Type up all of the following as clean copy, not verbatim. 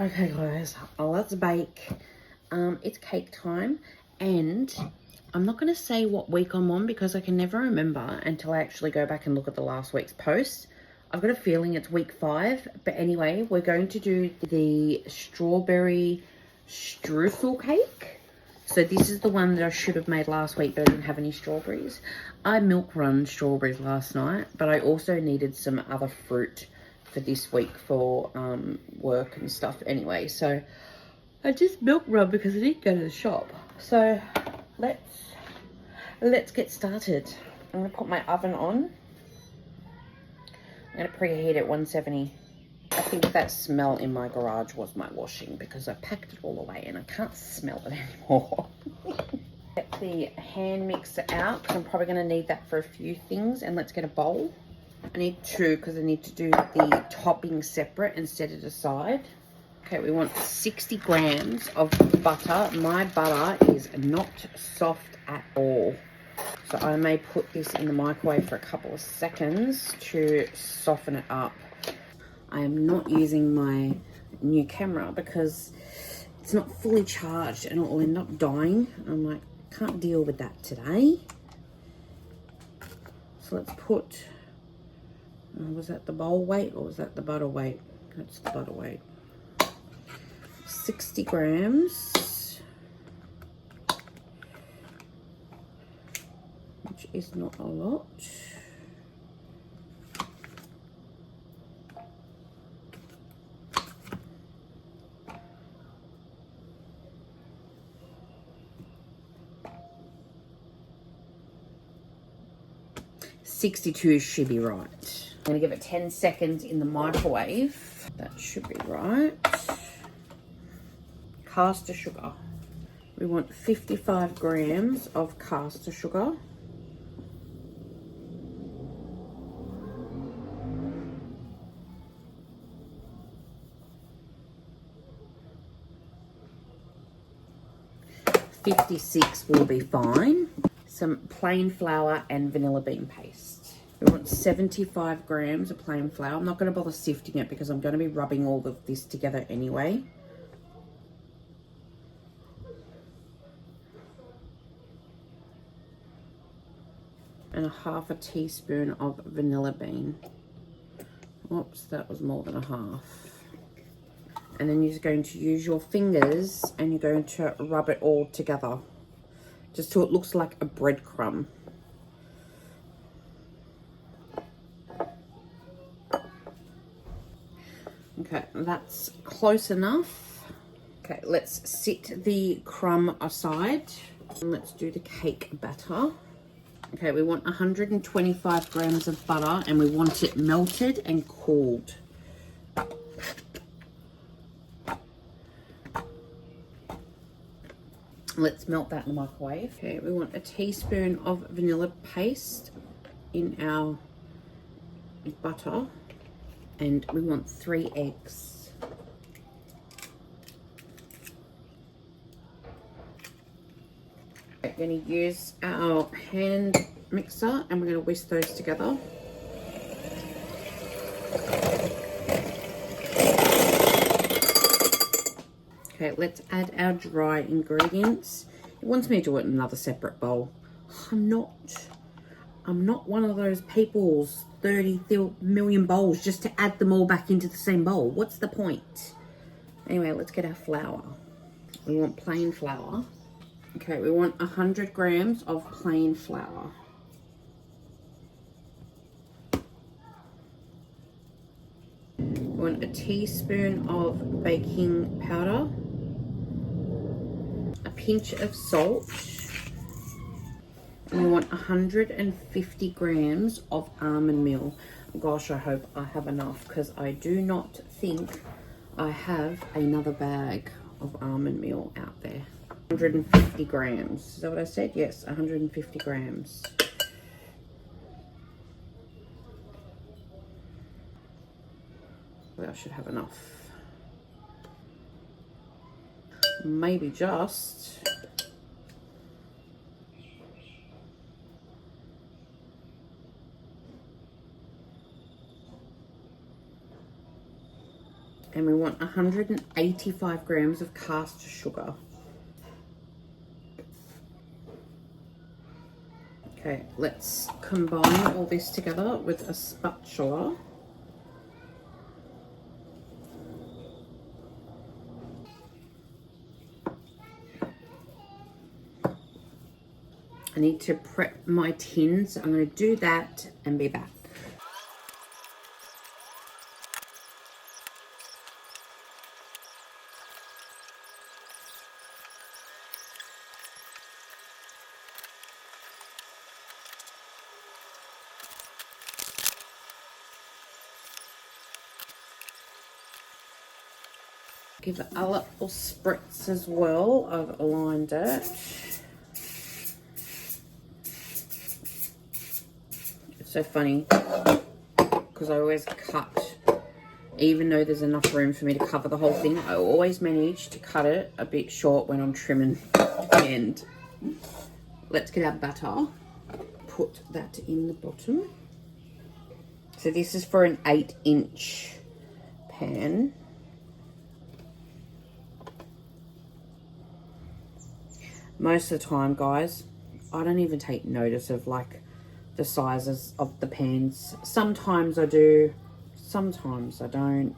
Okay guys, let's bake. It's cake time, and I'm not going to say what week I'm on because I can never remember until I actually go back and look at the last week's post. I've got a feeling it's week 5, but anyway, we're going to do the strawberry Strousel cake. So this is the one that I should have made last week, but I didn't have any strawberries. I milk run strawberries last night, but I also needed some other fruit for this week for work and stuff anyway. So I just milk run because I didn't go to the shop. So let's get started. I'm gonna put my oven on. I'm gonna preheat at 170. I think that smell in my garage was my washing because I packed it all away and I can't smell it anymore. Get the hand mixer out because I'm probably going to need that for a few things. And let's get a bowl. I need 2 because I need to do the topping separate and set it aside. Okay, we want 60 grams of butter. My butter is not soft at all. So I may put this in the microwave for a couple of seconds to soften it up. I am not using my new camera because it's not fully charged and it will end up dying. I'm like, can't deal with that today. So let's put, was that the bowl weight or was that the butter weight? That's the butter weight. 60 grams, which is not a lot. $62 should be right. I'm gonna give it 10 seconds in the microwave. That should be right. Caster sugar. We want 55 grams of caster sugar. $56 will be fine. Some plain flour and vanilla bean paste. We want 75 grams of plain flour. I'm not going to bother sifting it because I'm going to be rubbing all of this together anyway. And a half a teaspoon of vanilla bean. Oops, that was more than a half. And then you're going to use your fingers and you're going to rub it all together. Just so it looks like a breadcrumb. Okay, that's close enough. Okay, let's sit the crumb aside. And let's do the cake batter. Okay, we want 125 grams of butter and we want it melted and cooled. Let's melt that in the microwave. Okay, we want a teaspoon of vanilla paste in our butter and we want 3 eggs. We're going to use our hand mixer and we're going to whisk those together. Okay, let's add our dry ingredients. It wants me to do it in another separate bowl. I'm not one of those people's 30 million bowls just to add them all back into the same bowl. What's the point? Anyway, let's get our flour. We want plain flour. Okay, we want 100 grams of plain flour. We want a teaspoon of baking powder. A pinch of salt. And we want 150 grams of almond meal. Gosh, I hope I have enough because I do not think I have another bag of almond meal out there. 150 grams. Is that what I said? Yes, 150 grams. Well, I should have enough. Maybe just. And we want 185 grams of caster sugar. Okay, let's combine all this together with a spatula. I need to prep my tin, so I'm going to do that and be back. Give it a little spritz as well. I've aligned it. It's so funny because I always cut, even though there's enough room for me to cover the whole thing, I always manage to cut it a bit short when I'm trimming the end. Let's get our butter. Put that in the bottom. So this is for an 8-inch pan. Most of the time, guys, I don't even take notice of like the sizes of the pans. Sometimes I do, sometimes I don't.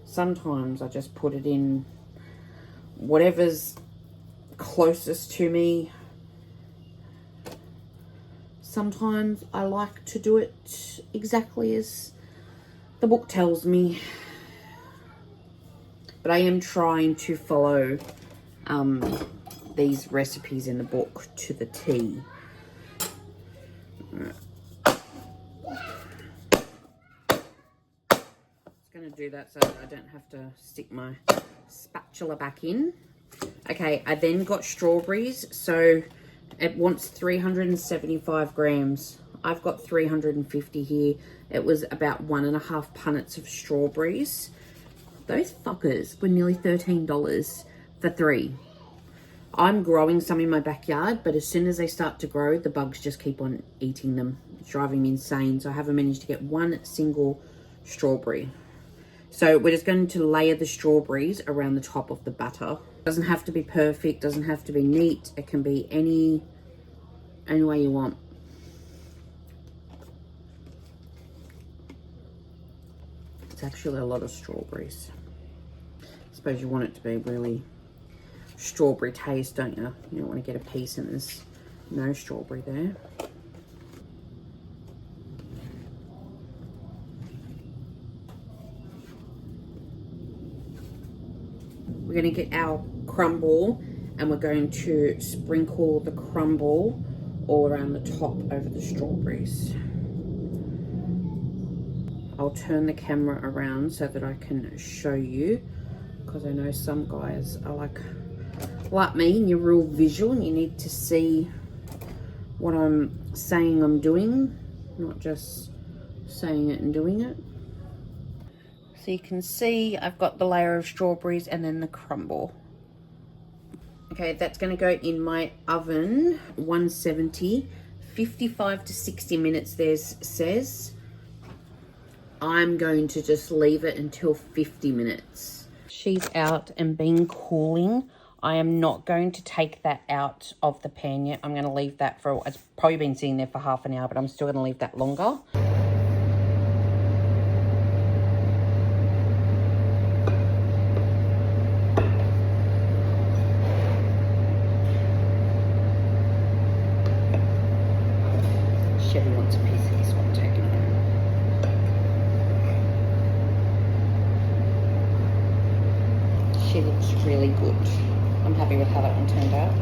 Sometimes I just put it in whatever's closest to me. Sometimes I like to do it exactly as the book tells me. But I am trying to follow these recipes in the book to the T. Just going to do that so that I don't have to stick my spatula back in. Okay, I then got strawberries, so it wants 375 grams. I've got 350 here. It was about 1.5 punnets of strawberries. Those fuckers were nearly $13 for 3. I'm growing some in my backyard, but as soon as they start to grow, the bugs just keep on eating them. It's driving me insane. So I haven't managed to get one single strawberry. So we're just going to layer the strawberries around the top of the batter. Doesn't have to be perfect, doesn't have to be neat. It can be any way you want. It's actually a lot of strawberries. I suppose you want it to be really strawberry taste, don't you? You don't want to get a piece and there's no strawberry there. We're going to get our crumble and we're going to sprinkle the crumble all around the top over the strawberries. I'll turn the camera around so that I can show you, because I know some guys are like me and you're real visual and you need to see what I'm saying I'm doing, not just saying it and doing it. So you can see I've got the layer of strawberries and then the crumble. Okay, that's going to go in my oven, 170, 55 to 60 minutes there says. I'm going to just leave it until 50 minutes. She's out and been cooling. I am not going to take that out of the pan yet. I'm going to leave that for, it's probably been sitting there for half an hour, but I'm still going to leave that longer. Chevy wants a piece of this one taken home. She looks really good. I'm happy with how that one turned out.